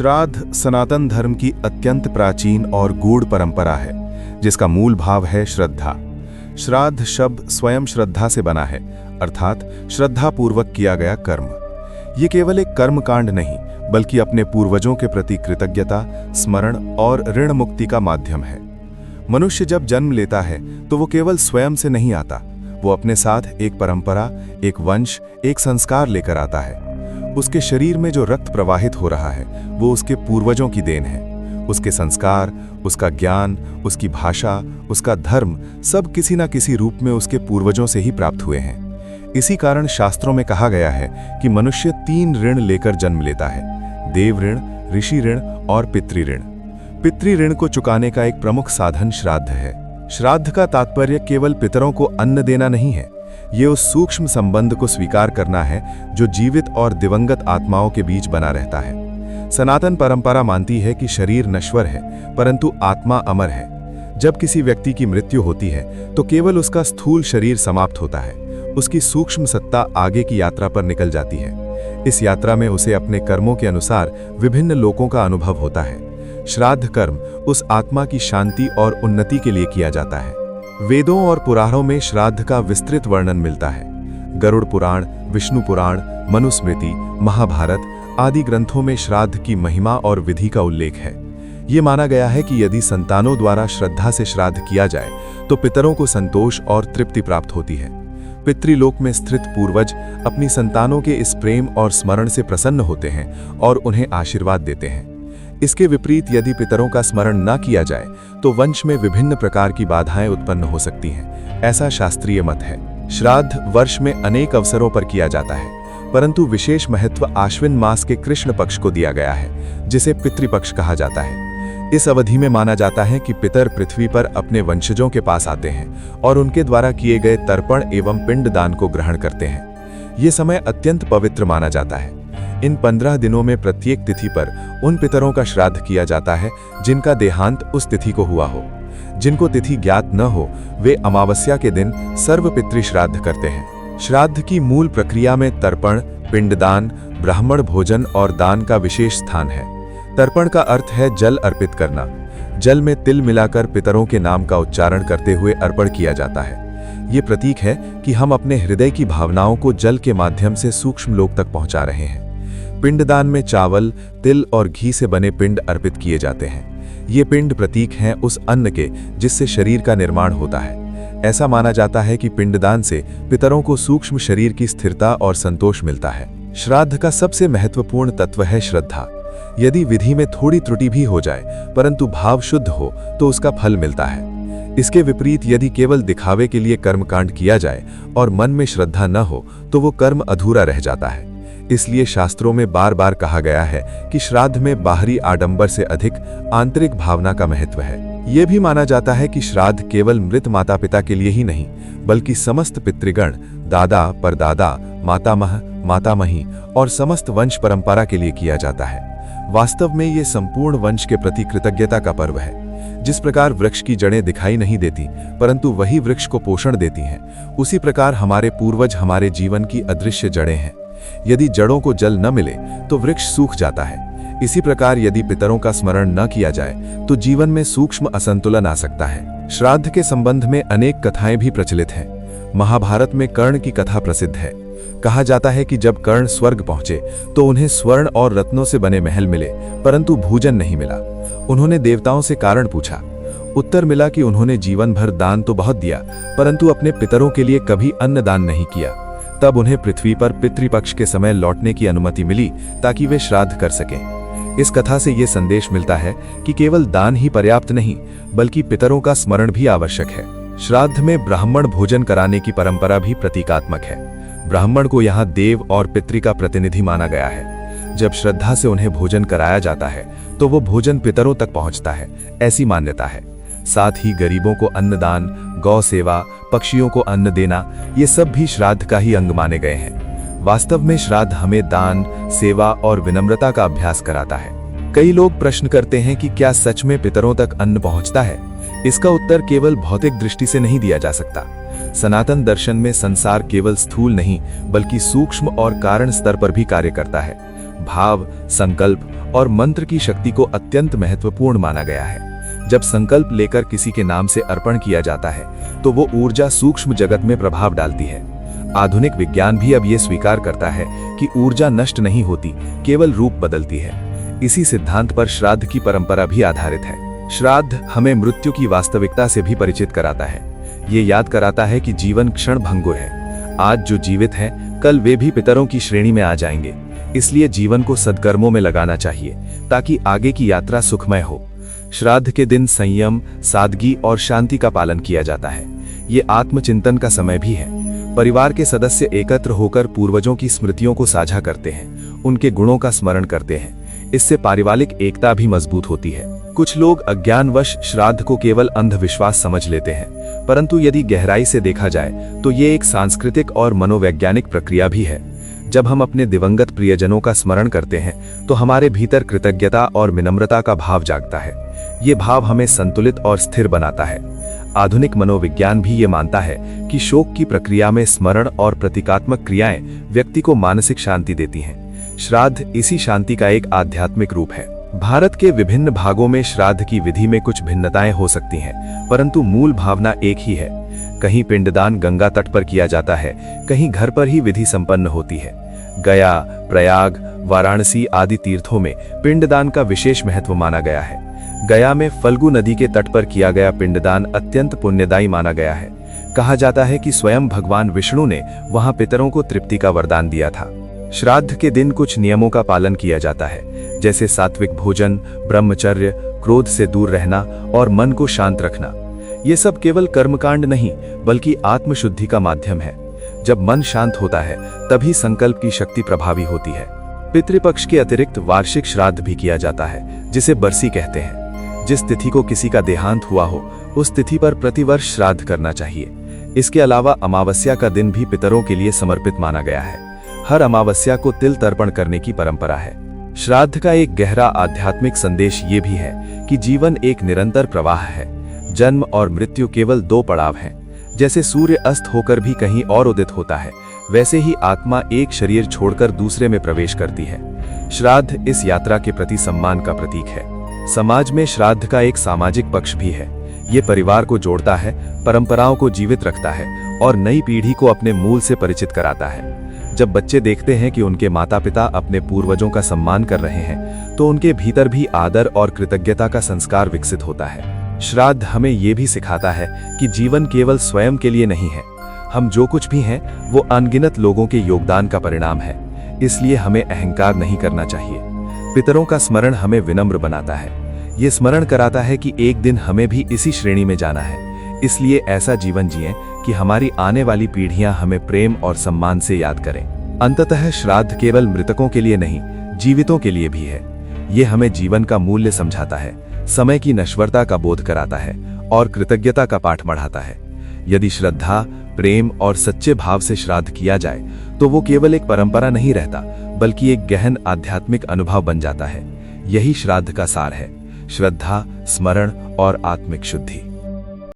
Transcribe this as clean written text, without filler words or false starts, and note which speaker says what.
Speaker 1: श्राद्ध सनातन धर्म की अत्यंत प्राचीन और गूढ़ परंपरा है, जिसका मूल भाव है श्रद्धा। श्राद्ध शब्द स्वयं श्रद्धा से बना है, अर्थात श्रद्धापूर्वक किया गया कर्म। ये केवल एक कर्मकांड नहीं, बल्कि अपने पूर्वजों के प्रति कृतज्ञता, स्मरण और ऋण मुक्ति का माध्यम है। मनुष्य जब जन्म लेता है तो वो केवल स्वयं से नहीं आता, वो अपने साथ एक परंपरा, एक वंश, एक संस्कार लेकर आता है। उसके शरीर में जो रक्त प्रवाहित हो रहा है वो उसके पूर्वजों की देन है। उसके संस्कार, उसका ज्ञान, उसकी भाषा, उसका धर्म सब किसी न किसी रूप में उसके पूर्वजों से ही प्राप्त हुए हैं। इसी कारण शास्त्रों में कहा गया है कि मनुष्य 3 ऋण लेकर जन्म लेता है: देव ऋण, ऋषि ऋण और पितृ ऋण। पितृ ऋण को चुकाने का एक प्रमुख साधन श्राद्ध है। श्राद्ध का तात्पर्य केवल पितरों को अन्न देना नहीं है, ये उस सूक्ष्म संबंध को स्वीकार करना है जो जीवित और दिवंगत आत्माओं के बीच बना रहता है। सनातन परंपरा मानती है कि शरीर नश्वर है, परंतु आत्मा अमर है। जब किसी व्यक्ति की मृत्यु होती है तो केवल उसका स्थूल शरीर समाप्त होता है, उसकी सूक्ष्म सत्ता आगे की यात्रा पर निकल जाती है। इस यात्रा में उसे अपने कर्मों के अनुसार विभिन्न लोकों का अनुभव होता है। श्राद्ध कर्म उस आत्मा की शांति और उन्नति के लिए किया जाता है। वेदों और पुराणों में श्राद्ध का विस्तृत वर्णन मिलता है। गरुड़ पुराण, विष्णु पुराण, मनुस्मृति, महाभारत आदि ग्रंथों में श्राद्ध की महिमा और विधि का उल्लेख है। ये माना गया है कि यदि संतानों द्वारा श्रद्धा से श्राद्ध किया जाए तो पितरों को संतोष और तृप्ति प्राप्त होती है। पितृलोक में स्थित पूर्वज अपनी संतानों के इस प्रेम और स्मरण से प्रसन्न होते हैं और उन्हें आशीर्वाद देते हैं। इसके विपरीत यदि पितरों का स्मरण न किया जाए तो वंश में विभिन्न प्रकार की बाधाएं उत्पन्न हो सकती हैं, ऐसा शास्त्रीय मत है। श्राद्ध वर्ष में अनेक अवसरों पर किया जाता है, परंतु विशेष महत्व आश्विन मास के कृष्ण पक्ष को दिया गया है, जिसे पितृपक्ष कहा जाता है। इस अवधि में माना जाता है कि पितर पृथ्वी पर अपने वंशजों के पास आते हैं और उनके द्वारा किए गए तर्पण एवं पिंडदान को ग्रहण करते हैं। ये समय अत्यंत पवित्र माना जाता है। इन 15 दिनों में प्रत्येक तिथि पर उन पितरों का श्राद्ध किया जाता है जिनका देहांत उस तिथि को हुआ हो। जिनको तिथि ज्ञात न हो वे अमावस्या के दिन सर्व पितृ श्राद्ध करते हैं। श्राद्ध की मूल प्रक्रिया में तर्पण, पिंडदान, ब्राह्मण भोजन और दान का विशेष स्थान है। तर्पण का अर्थ है जल अर्पित करना। जल में तिल मिलाकर पितरों के नाम का उच्चारण करते हुए अर्पण किया जाता है। ये प्रतीक है कि हम अपने हृदय की भावनाओं को जल के माध्यम से सूक्ष्म लोक तक पहुंचा रहे हैं। पिंडदान में चावल, तिल और घी से बने पिंड अर्पित किए जाते हैं। ये पिंड प्रतीक हैं उस अन्न के जिससे शरीर का निर्माण होता है। ऐसा माना जाता है कि पिंडदान से पितरों को सूक्ष्म शरीर की स्थिरता और संतोष मिलता है। श्राद्ध का सबसे महत्वपूर्ण तत्व है श्रद्धा। यदि विधि में थोड़ी त्रुटि भी हो जाए, परंतु भाव शुद्ध हो तो उसका फल मिलता है। इसके विपरीत यदि केवल दिखावे के लिए कर्मकांड किया जाए और मन में श्रद्धा न हो तो वो कर्म अधूरा रह जाता है। इसलिए शास्त्रों में बार बार कहा गया है कि श्राद्ध में बाहरी आडंबर से अधिक आंतरिक भावना का महत्व है। यह भी माना जाता है कि श्राद्ध केवल मृत माता पिता के लिए ही नहीं, बल्कि समस्त पितृगण, दादा, परदादा, मातामह, मातामही और समस्त वंश परंपरा के लिए किया जाता है। वास्तव में ये संपूर्ण वंश के प्रति कृतज्ञता का पर्व है। जिस प्रकार वृक्ष की जड़ें दिखाई नहीं देती, परंतु वही वृक्ष को पोषण देती हैं, उसी प्रकार हमारे पूर्वज हमारे जीवन की अदृश्य जड़ें हैं। यदि जड़ों को जल न मिले तो वृक्ष सूख जाता है। इसी प्रकार यदि पितरों का स्मरण न किया जाए तो जीवन में सूक्ष्म असंतुलन आ सकता है। श्राद्ध के संबंध में अनेक कथाएं भी प्रचलित हैं। महाभारत में कर्ण की कथा प्रसिद्ध है। कहा जाता है कि जब कर्ण स्वर्ग पहुंचे तो उन्हें स्वर्ण और रत्नों से बने महल मिले, परंतु भोजन नहीं मिला। उन्होंने देवताओं से कारण पूछा। उत्तर मिला कि उन्होंने जीवन भर दान तो बहुत दिया, परंतु अपने पितरों के लिए कभी अन्न दान नहीं किया। तब उन्हें पृथ्वी पर पितृपक्ष के समय लौटने की अनुमति मिली ताकि वे श्राद्ध कर सकें। इस कथा से ये संदेश मिलता है कि केवल दान ही पर्याप्त नहीं, बल्कि पितरों का स्मरण भी आवश्यक है। श्राद्ध में ब्राह्मण भोजन कराने की परंपरा भी प्रतीकात्मक है। ब्राह्मण को यहाँ देव और पितृ का प्रतिनिधि माना गया है। जब श्रद्धा से उन्हें भोजन कराया जाता है तो वो भोजन पितरों तक पहुँचता है, ऐसी मान्यता है। साथ ही गरीबों को अन्नदान, गौ सेवा, पक्षियों को अन्न देना, ये सब भी श्राद्ध का ही अंग माने गए हैं। वास्तव में श्राद्ध हमें दान, सेवा और विनम्रता का अभ्यास कराता है। कई लोग प्रश्न करते हैं कि क्या सच में पितरों तक अन्न पहुंचता है? इसका उत्तर केवल भौतिक दृष्टि से नहीं दिया जा सकता। सनातन दर्शन में संसार केवल स्थूल नहीं बल्कि सूक्ष्म और कारण स्तर पर भी कार्य करता है।
Speaker 2: भाव, संकल्प और मंत्र की शक्ति को अत्यंत महत्वपूर्ण माना गया है। जब संकल्प लेकर किसी के नाम से अर्पण किया जाता है तो वो ऊर्जा सूक्ष्म जगत में प्रभाव डालती है। आधुनिक विज्ञान भी अब ये स्वीकार करता है कि ऊर्जा नष्ट नहीं होती, केवल रूप बदलती है। इसी सिद्धांत पर श्राद्ध की परंपरा भी आधारित है। श्राद्ध हमें मृत्यु की वास्तविकता से भी परिचित कराता है। ये याद कराता है कि जीवन क्षण भंगुर है। आज जो जीवित हैं, कल वे भी पितरों की श्रेणी में आ जाएंगे। इसलिए जीवन को सद्कर्मों में लगाना चाहिए ताकि आगे की यात्रा सुखमय हो। श्राद्ध के दिन संयम, सादगी और शांति का पालन किया जाता है। ये आत्मचिंतन का समय भी है। परिवार के सदस्य एकत्र होकर पूर्वजों की स्मृतियों को साझा करते हैं, उनके गुणों का स्मरण करते हैं। इससे पारिवारिक एकता भी मजबूत होती है। कुछ लोग अज्ञानवश श्राद्ध को केवल अंधविश्वास समझ लेते हैं, परंतु यदि गहराई से देखा जाए तो ये एक सांस्कृतिक और मनोवैज्ञानिक प्रक्रिया भी है। जब हम अपने दिवंगत प्रियजनों का स्मरण करते हैं तो हमारे भीतर कृतज्ञता और विनम्रता का भाव जागता है। ये भाव हमें संतुलित और स्थिर बनाता है। आधुनिक मनोविज्ञान भी ये मानता है कि शोक की प्रक्रिया में स्मरण और प्रतीकात्मक क्रियाएं व्यक्ति को मानसिक शांति देती हैं। श्राद्ध इसी शांति का एक आध्यात्मिक रूप है। भारत के विभिन्न भागों में श्राद्ध की विधि में कुछ भिन्नताएं हो सकती हैं, परंतु मूल भावना एक ही है। कहीं पिंडदान गंगा तट पर किया जाता है, कहीं घर पर ही विधि संपन्न होती है। गया, प्रयाग, वाराणसी आदि तीर्थों में पिंडदान का विशेष महत्व माना गया है। गया में फल्गु नदी के तट पर किया गया पिंडदान अत्यंत पुण्यदायी माना गया है। कहा जाता है कि स्वयं भगवान विष्णु ने वहां पितरों को तृप्ति का वरदान दिया था। श्राद्ध के दिन कुछ नियमों का पालन किया जाता है, जैसे सात्विक भोजन, ब्रह्मचर्य, क्रोध से दूर रहना और मन को शांत रखना। ये सब केवल कर्मकांड नहीं बल्कि आत्मशुद्धि का माध्यम है। जब मन शांत होता है तभी संकल्प की शक्ति प्रभावी होती है। पितृपक्ष के अतिरिक्त वार्षिक श्राद्ध भी किया जाता है, जिसे बरसी कहते हैं। जिस तिथि को किसी का देहांत हुआ हो उस तिथि पर प्रतिवर्ष श्राद्ध करना चाहिए। इसके अलावा अमावस्या का दिन भी पितरों के लिए समर्पित माना गया है। हर अमावस्या को तिल तर्पण करने की परंपरा है। श्राद्ध का एक गहरा आध्यात्मिक संदेश ये भी है कि जीवन एक निरंतर प्रवाह है। जन्म और मृत्यु केवल दो पड़ाव हैं। जैसे सूर्य अस्त होकर भी कहीं और उदित होता है, वैसे ही आत्मा एक शरीर छोड़कर दूसरे में प्रवेश करती है। श्राद्ध इस यात्रा के प्रति सम्मान का प्रतीक है। समाज में श्राद्ध का एक सामाजिक पक्ष भी है। ये परिवार को जोड़ता है, परंपराओं को जीवित रखता है और नई पीढ़ी को अपने मूल से परिचित कराता है। जब बच्चे देखते हैं कि उनके माता पिता अपने पूर्वजों का सम्मान कर रहे हैं तो उनके भीतर भी आदर और कृतज्ञता का संस्कार विकसित होता है। श्राद्ध हमें ये भी सिखाता है कि जीवन केवल स्वयं के लिए नहीं है। हम जो कुछ भी हैं वो अनगिनत लोगों के योगदान का परिणाम है। इसलिए हमें अहंकार नहीं करना चाहिए। पितरों का स्मरण हमें विनम्र बनाता है। ये स्मरण कराता है कि एक दिन हमें भी इसी श्रेणी में जाना है। इसलिए ऐसा जीवन जिएं कि हमारी आने वाली पीढ़ियां हमें प्रेम और सम्मान से याद करें। अंततः श्राद्ध केवल मृतकों के लिए नहीं, जीवितों के लिए भी है। ये हमें जीवन का मूल्य समझाता है, समय की नश्वरता का बोध कराता है और कृतज्ञता का पाठ बढ़ाता है। यदि श्रद्धा, प्रेम और सच्चे भाव से श्राद्ध किया जाए तो वो केवल एक परंपरा नहीं रहता बल्कि एक गहन आध्यात्मिक अनुभव बन जाता है। यही श्राद्ध का सार है, श्रद्धा, स्मरण और आत्मिक शुद्धि।